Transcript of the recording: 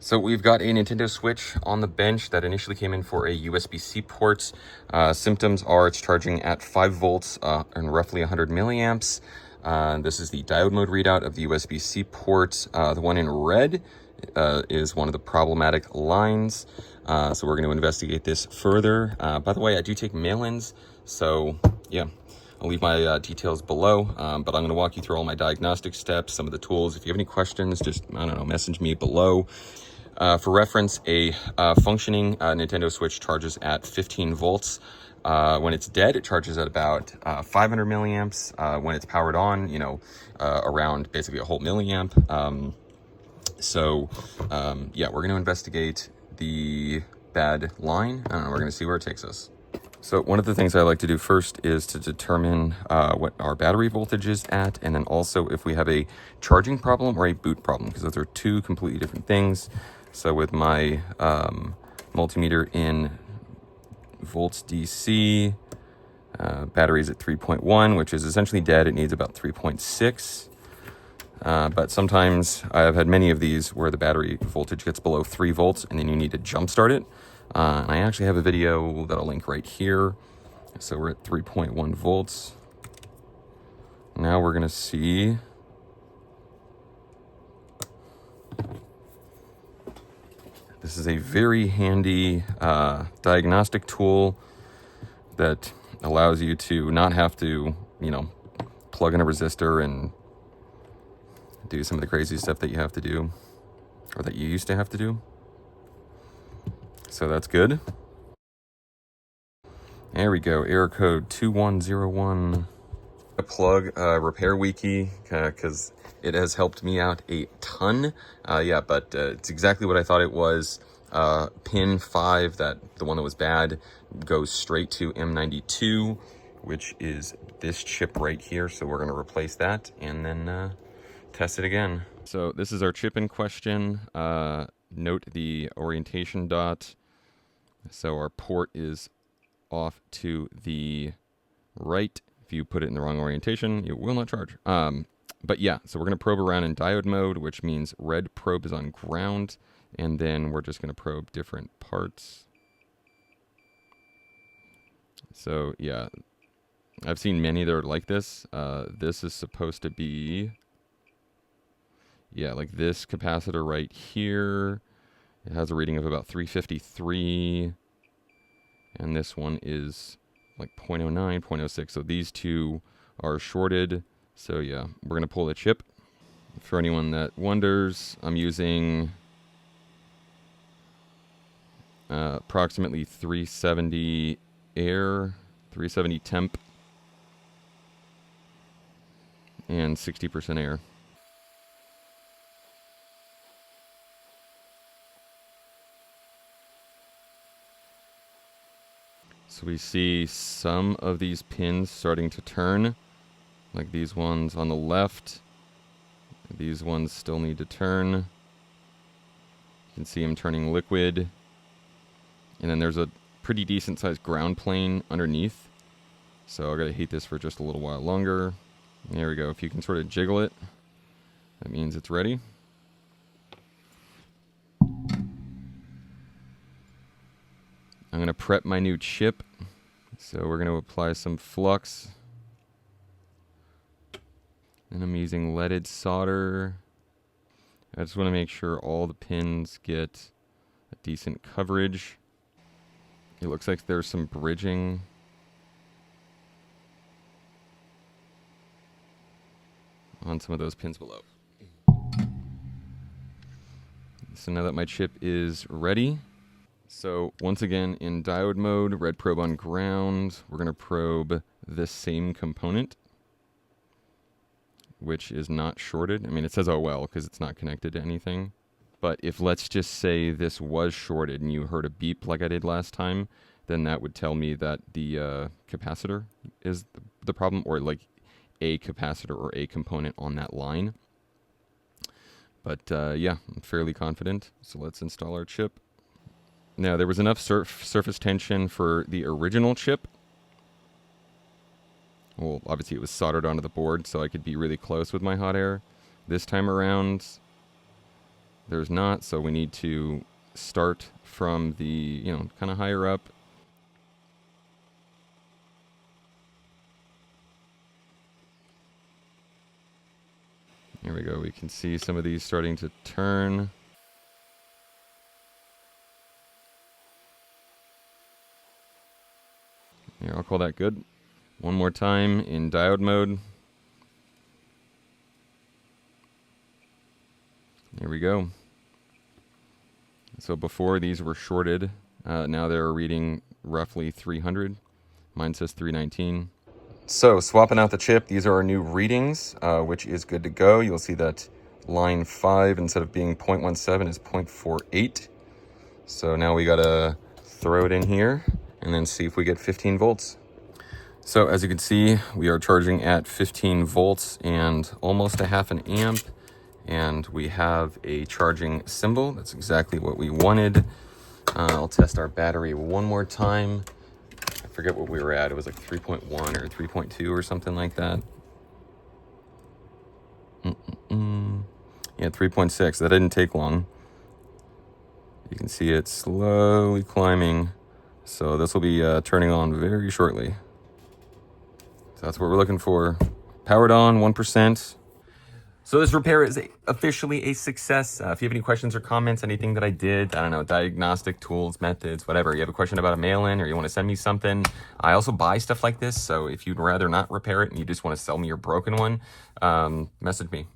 So we've got a Nintendo Switch on the bench that initially came in for a USB-C port. Symptoms are it's charging at 5 volts and roughly 100 milliamps. This is the diode mode readout of the USB-C port. The one in red is one of the problematic lines. So we're going to investigate this further. By the way, I do take mail-ins, so yeah. I'll leave my details below, but I'm going to walk you through all my diagnostic steps, some of the tools. If you have any questions, just, I don't know, message me below. For reference, a functioning Nintendo Switch charges at 15 volts. When it's dead, it charges at about 500 milliamps. When it's powered on, around basically a whole milliamp. Yeah, we're going to investigate the bad line, and we're going to see where it takes us. So one of the things I like to do first is to determine what our battery voltage is at, and then also if we have a charging problem or a boot problem, because those are two completely different things. So with my multimeter in volts DC, battery's at 3.1, which is essentially dead. It needs about 3.6. But sometimes I've had many of these where the battery voltage gets below 3 volts and then you need to jump start it. And I actually have a video that I'll link right here. So we're at 3.1 volts. Now we're going to see. This is a very handy diagnostic tool that allows you to not have to, plug in a resistor and do some of the crazy stuff that you have to do, or that you used to have to do. So that's good. There we go, error code 2101. A plug repair wiki, because it has helped me out a ton. But it's exactly what I thought it was. Pin 5, the one that was bad, goes straight to M92, which is this chip right here. So we're going to replace that and then test it again. So this is our chip in question. Note the orientation dot. So our port is off to the right. If you put it in the wrong orientation, it will not charge. But yeah, so we're going to probe around in diode mode, which means red probe is on ground. And then we're just going to probe different parts. So yeah, I've seen many that are like this. This is supposed to be, like this capacitor right here. It has a reading of about 353. And this one is like 0.09, 0.06. So these two are shorted. So yeah, we're going to pull the chip. For anyone that wonders, I'm using approximately 370 air, 370 temp, and 60% air. So we see some of these pins starting to turn, like these ones on the left. These ones still need to turn. You can see them turning liquid. And then there's a pretty decent sized ground plane underneath. So I gotta heat this for just a little while longer. There we go. If you can sort of jiggle it, that means it's ready. I'm going to prep my new chip. So we're going to apply some flux. And I'm using leaded solder. I just want to make sure all the pins get a decent coverage. It looks like there's some bridging. On some of those pins below. So now that my chip is ready. So once again, in diode mode, red probe on ground, we're going to probe this same component, which is not shorted. I mean, it says, oh well, because it's not connected to anything. But if, let's just say this was shorted and you heard a beep like I did last time, then that would tell me that the capacitor is the problem, or like a capacitor or a component on that line. But yeah, I'm fairly confident. So let's install our chip. Now, there was enough surface tension for the original chip. Well, obviously it was soldered onto the board, so I could be really close with my hot air. This time around, there's not, so we need to start from the, you know, kind of higher up. Here we go. We can see some of these starting to turn. Here, I'll call that good. One more time in diode mode. Here we go. So before these were shorted, now they're reading roughly 300. Mine says 319. So swapping out the chip, these are our new readings, which is good to go. You'll see that line 5, instead of being 0.17, is 0.48. So now we gotta throw it in here and then see if we get 15 volts. So as you can see, we are charging at 15 volts and almost a half an amp. And we have a charging symbol. That's exactly what we wanted. I'll test our battery one more time. I forget what we were at. It was like 3.1 or 3.2 or something like that. Yeah, 3.6. That didn't take long. You can see it slowly climbing. So this will be turning on very shortly. So that's what we're looking for. Powered on, 1%. So this repair is officially a success. If you have any questions or comments, anything that I did, I don't know, diagnostic tools, methods, whatever, you have a question about a mail-in or you want to send me something, I also buy stuff like this. So if you'd rather not repair it and you just want to sell me your broken one, message me.